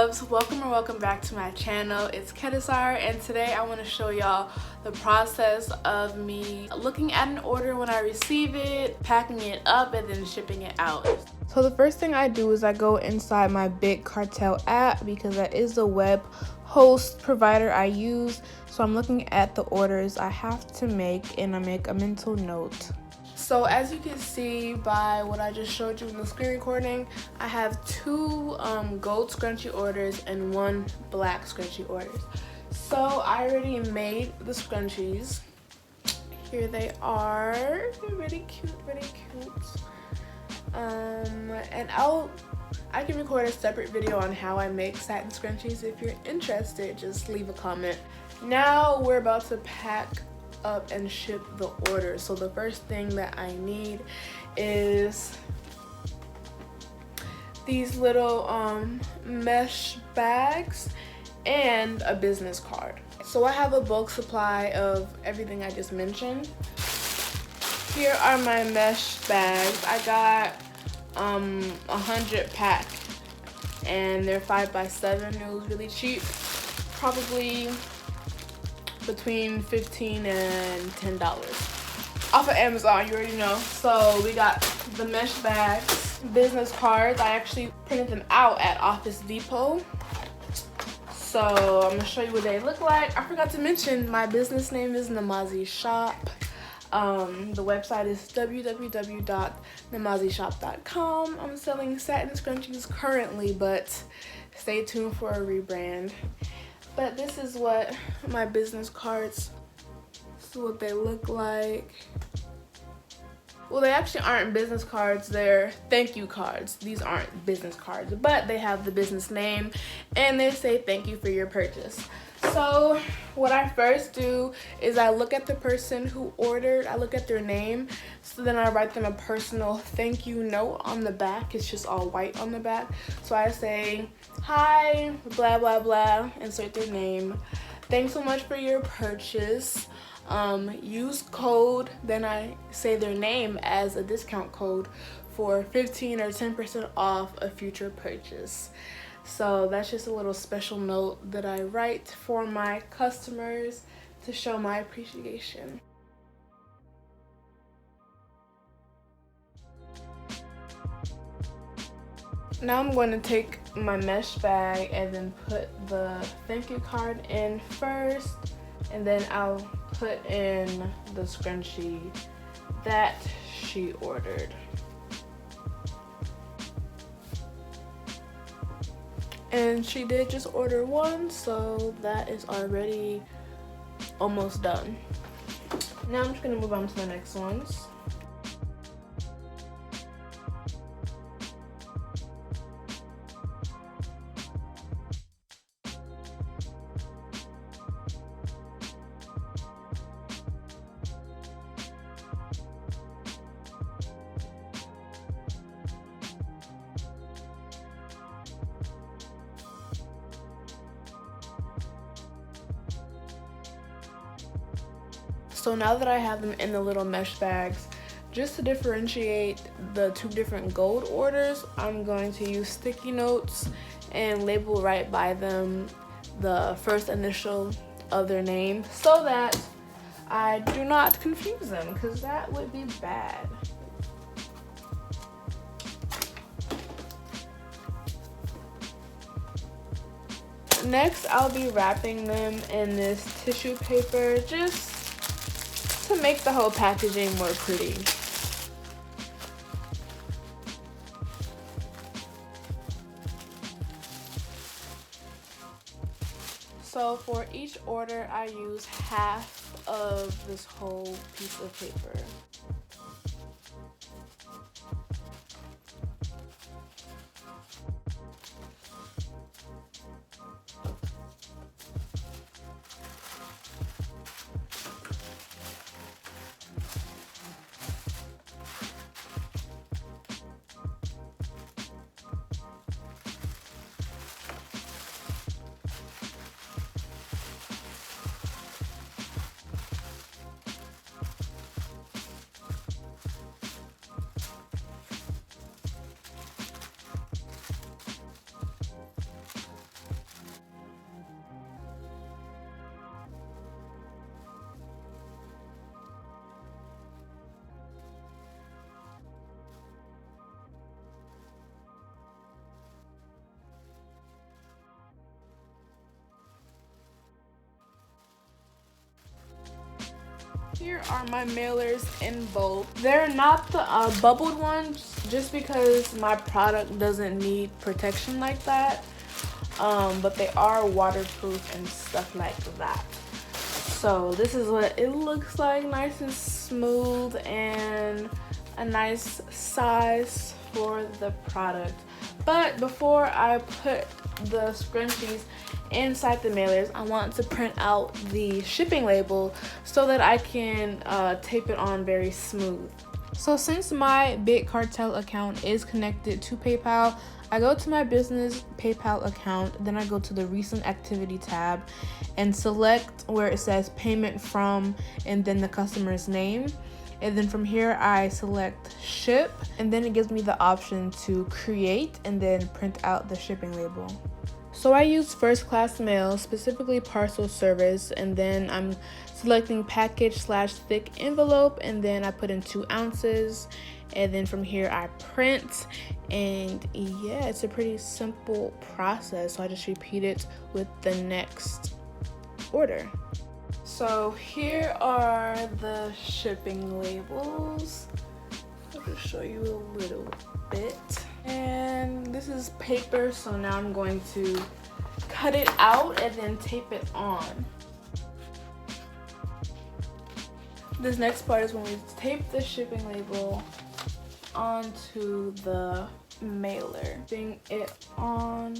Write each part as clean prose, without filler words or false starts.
loves, welcome back to my channel. It's Kedisar, and today I want to show y'all the process of me looking at an order when I receive it, packing it up, and then shipping it out. So the first thing I do is I go inside my big Cartel app because that is the web host provider I use. So I'm looking at the orders I have to make and I make a mental note. So as you can see by what I just showed you in the screen recording, I have two gold scrunchie orders and one black scrunchie orders. So I already made the scrunchies. Here they are. They're really cute, really cute. And I can record a separate video on how I make satin scrunchies. If you're interested, just leave a comment. Now we're about to pack up and ship the order. So the first thing that I need is these little mesh bags and a business card. So I have a bulk supply of everything I just mentioned. Here are my mesh bags. I got 100 pack and they're 5x7. It was really cheap, probably between $15 and $10 off of Amazon, you already know. So we got the mesh bags, business cards. I actually printed them out at Office Depot. So I'm gonna show you what they look like. I forgot to mention my business name is Namazi Shop. The website is www.namazishop.com. I'm selling satin scrunchies currently, but stay tuned for a rebrand. But this is what my business cards, this is what they look like. Well, they actually aren't business cards, they're thank you cards. These aren't business cards, but they have the business name and they say thank you for your purchase. So what I first do is I look at the person who ordered, I look at their name, so then I write them a personal thank you note on the back. It's just all white on the back. So I say, hi, blah, blah, blah, insert their name. Thanks so much for your purchase. Use code, then I say their name as a discount code for 15 or 10% off a future purchase. So that's just a little special note that I write for my customers to show my appreciation. Now I'm going to take my mesh bag and then put the thank you card in first, and then I'll put in the scrunchie that she ordered. And she did just order one, so that is already almost done. Now I'm just gonna move on to the next ones. So now that I have them in the little mesh bags, just to differentiate the two different gold orders, I'm going to use sticky notes and label right by them the first initial of their name so that I do not confuse them, because that would be bad. Next, I'll be wrapping them in this tissue paper just to make the whole packaging more pretty. So for each order, I use half of this whole piece of paper. Here are my mailers in bulk. They're not the bubbled ones just because my product doesn't need protection like that. But they are waterproof and stuff like that. So this is what it looks like, nice and smooth and a nice size for the product. But before I put the scrunchies inside the mailers, I want to print out the shipping label so that I can tape it on very smooth. So since my Big Cartel account is connected to PayPal, I go to my business PayPal account, then I go to the recent activity tab and select where it says payment from and then the customer's name. And then from here I select ship, and then it gives me the option to create and then print out the shipping label. So I use first class mail, specifically parcel service, and then I'm selecting package/thick envelope, and then I put in 2 ounces, and then from here I print. And yeah, it's a pretty simple process, so I just repeat it with the next order. So here are the shipping labels. I'll just show you a little bit. And this is paper, so now I'm going to cut it out and then tape it on. This next part is when we tape the shipping label onto the mailer. Putting it on.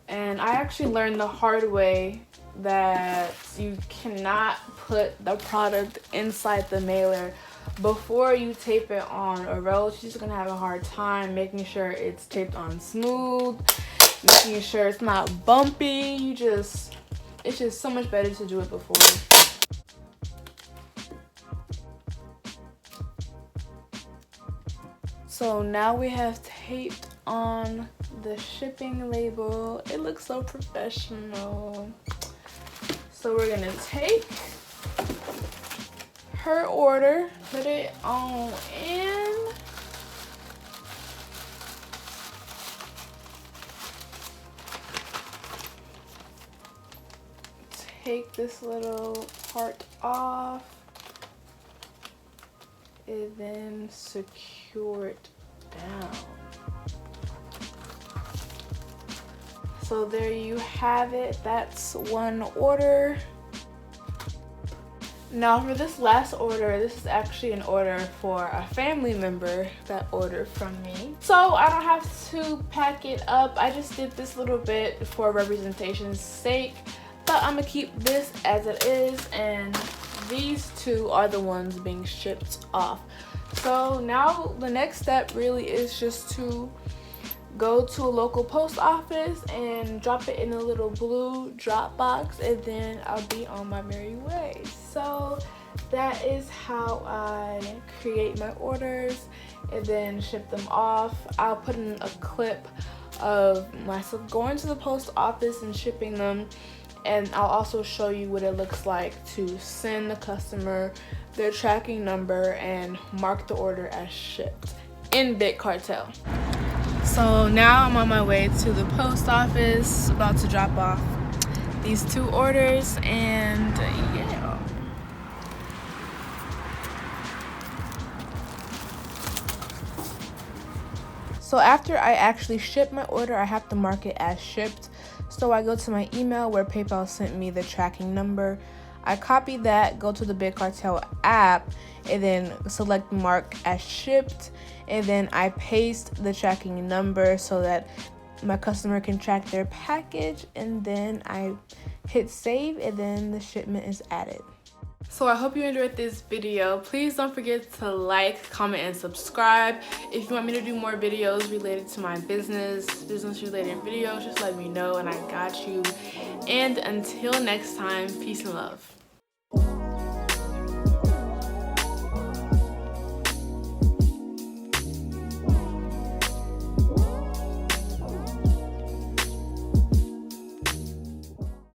And I actually learned the hard way that you cannot put the product inside the mailer before you tape it on, or else you're just gonna have a hard time making sure it's taped on smooth, making sure it's not bumpy. It's just so much better to do it before. So now we have taped on the shipping label. It looks so professional. So we're gonna take her order, put it on in. Take this little part off and then secure it down. So there you have it. That's one order. Now for this last order, this is actually an order for a family member that ordered from me. So I don't have to pack it up. I just did this little bit for representation's sake, but I'm gonna keep this as it is, and these 2 are the ones being shipped off. So now the next step really is just to go to a local post office and drop it in a little blue drop box, and then I'll be on my merry way. So that is how I create my orders and then ship them off. I'll put in a clip of myself going to the post office and shipping them, and I'll also show you what it looks like to send the customer their tracking number and mark the order as shipped in Big Cartel. So now I'm on my way to the post office, about to drop off these 2 orders, and yeah. So after I actually ship my order, I have to mark it as shipped. So I go to my email where PayPal sent me the tracking number. I copy that, go to the Big Cartel app, and then select mark as shipped, and then I paste the tracking number so that my customer can track their package, and then I hit save, and then the shipment is added. So I hope you enjoyed this video. Please don't forget to like, comment, and subscribe. If you want me to do more videos related to my business related videos, just let me know and I got you. And until next time, peace and love.